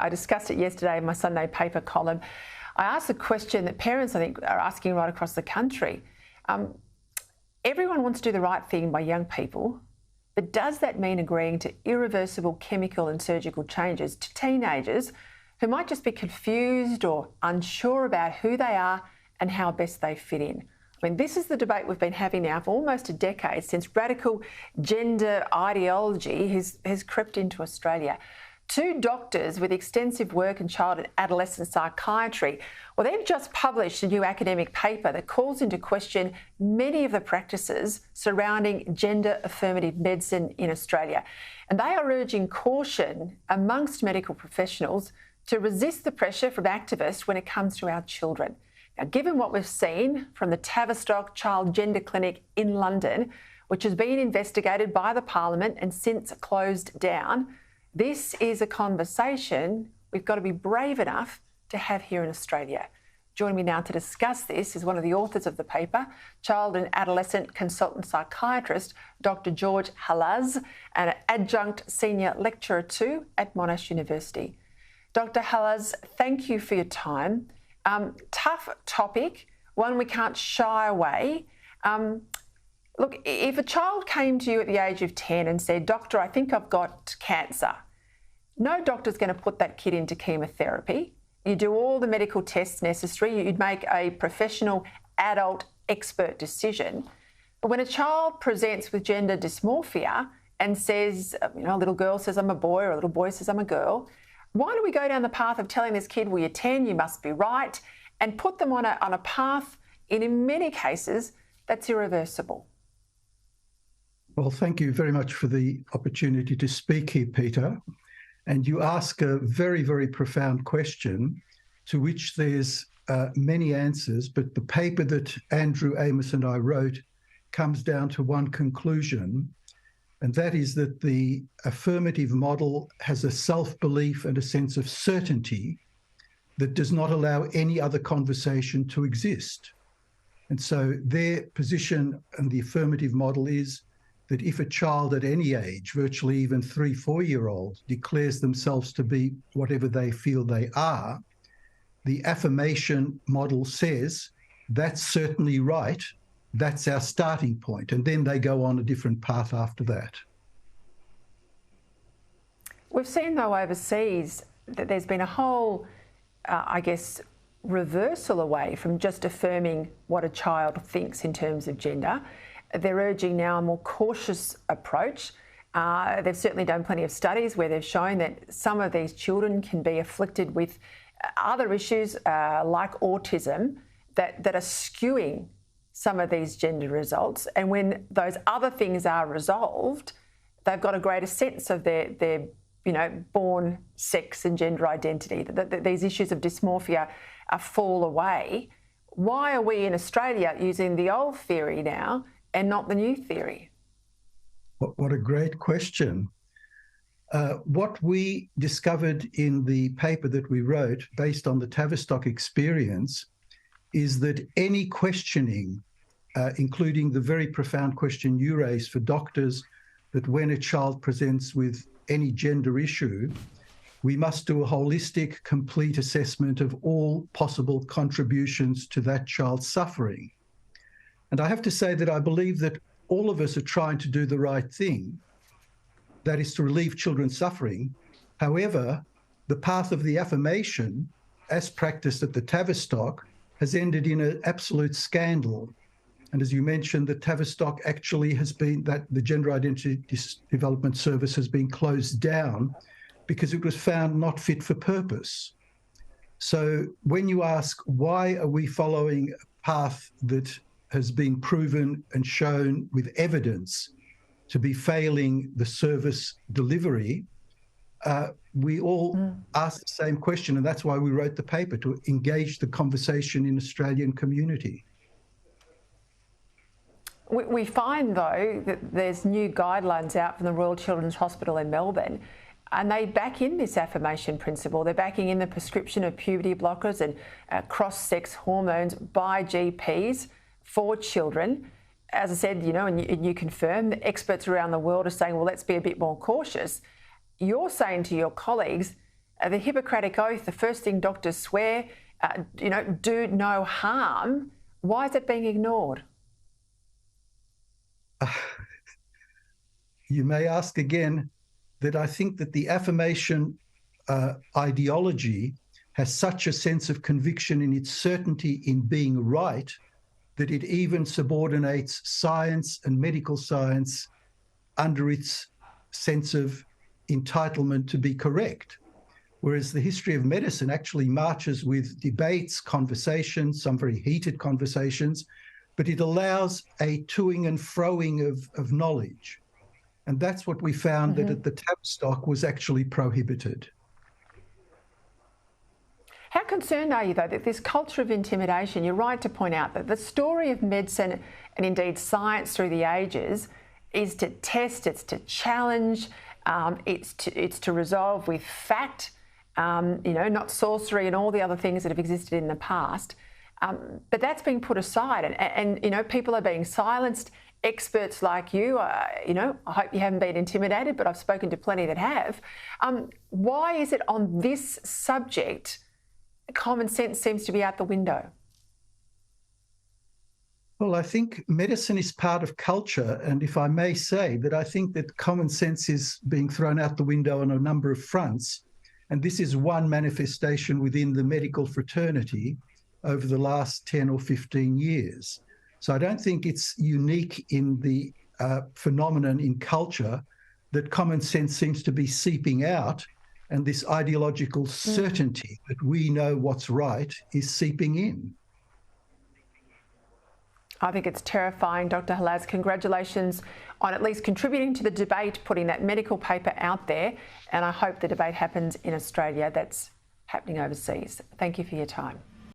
I discussed it yesterday in my Sunday paper column. I asked a question that parents, I think, are asking right across the country. Everyone wants to do the right thing by young people, but does that mean agreeing to irreversible chemical and surgical changes to teenagers who might just be confused or unsure about who they are and how best they fit in? I mean, this is the debate we've been having now for almost a decade, since radical gender ideology has crept into Australia. Two doctors with extensive work in child and adolescent psychiatry, well, they've just published a new academic paper that calls into question many of the practices surrounding gender-affirmative medicine in Australia. And they are urging caution amongst medical professionals to resist the pressure from activists when it comes to our children. Now, given what we've seen from the Tavistock Child Gender Clinic in London, which has been investigated by the Parliament and since closed down, this is a conversation we've got to be brave enough to have here in Australia. Joining me now to discuss this is one of the authors of the paper, child and adolescent consultant psychiatrist, Dr. George Halasz, and an adjunct senior lecturer too at Monash University. Dr. Halasz, thank you for your time. Tough topic, one we can't shy away. Look, if a child came to you at the age of 10 and said, "Doctor, I think I've got cancer," no doctor's going to put that kid into chemotherapy. You do all the medical tests necessary. You'd make a professional, adult, expert decision. But when a child presents with gender dysmorphia and says, a little girl says I'm a boy or a little boy says I'm a girl, why do we go down the path of telling this kid, well, you're 10, you must be right, and put them on a path, in many cases, that's irreversible? Well, thank you very much for the opportunity to speak here, Peter. And you ask a very, very profound question to which there's many answers, but the paper that Andrew Amos and I wrote comes down to one conclusion, and that is that the affirmative model has a self-belief and a sense of certainty that does not allow any other conversation to exist. And so their position and the affirmative model is that if a child at any age, virtually even 3, 4-year-old, declares themselves to be whatever they feel they are, the affirmation model says, that's certainly right, that's our starting point, and then they go on a different path after that. We've seen, though, overseas that there's been a whole, reversal away from just affirming what a child thinks in terms of gender. They're urging now a more cautious approach. They've certainly done plenty of studies where they've shown that some of these children can be afflicted with other issues like autism that are skewing some of these gender results. And when those other things are resolved, they've got a greater sense of their born sex and gender identity, that these issues of dysmorphia fall away. Why are we in Australia using the old theory now and not the new theory? What a great question. What we discovered in the paper that we wrote, based on the Tavistock experience, is that any questioning, including the very profound question you raised for doctors, that when a child presents with any gender issue, we must do a holistic, complete assessment of all possible contributions to that child's suffering. And I have to say that I believe that all of us are trying to do the right thing, that is to relieve children's suffering. However, the path of the affirmation, as practiced at the Tavistock, has ended in an absolute scandal. And as you mentioned, the Tavistock actually has been, that the Gender Identity Development Service has been closed down because it was found not fit for purpose. So when you ask, why are we following a path that has been proven and shown with evidence to be failing the service delivery, we all ask the same question, and that's why we wrote the paper, to engage the conversation in Australian community. We find, though, that there's new guidelines out from the Royal Children's Hospital in Melbourne, and they back in this affirmation principle. They're backing in the prescription of puberty blockers and cross-sex hormones by GPs for children. As I said, and you confirm, the experts around the world are saying, well, let's be a bit more cautious. You're saying to your colleagues, the Hippocratic Oath, the first thing doctors swear, do no harm. Why is it being ignored? You may ask again that I think that the affirmation ideology has such a sense of conviction in its certainty in being right that it even subordinates science and medical science under its sense of entitlement to be correct. Whereas the history of medicine actually marches with debates, conversations, some very heated conversations, but it allows a toing and froing of knowledge. And that's what we found that at the Tavistock was actually prohibited. How concerned are you, though, that this culture of intimidation, you're right to point out that the story of medicine and indeed science through the ages is to test, it's to challenge, it's to resolve with fact, not sorcery and all the other things that have existed in the past. But that's being put aside and people are being silenced. Experts like you, I hope you haven't been intimidated, but I've spoken to plenty that have. Why is it on this subject common sense seems to be out the window? Well, I think medicine is part of culture, and if I may say that I think that common sense is being thrown out the window on a number of fronts, and this is one manifestation within the medical fraternity over the last 10 or 15 years. So I don't think it's unique in the phenomenon in culture that common sense seems to be seeping out, and this ideological certainty that we know what's right is seeping in. I think it's terrifying, Dr. Halasz. Congratulations on at least contributing to the debate, putting that medical paper out there, and I hope the debate happens in Australia that's happening overseas. Thank you for your time.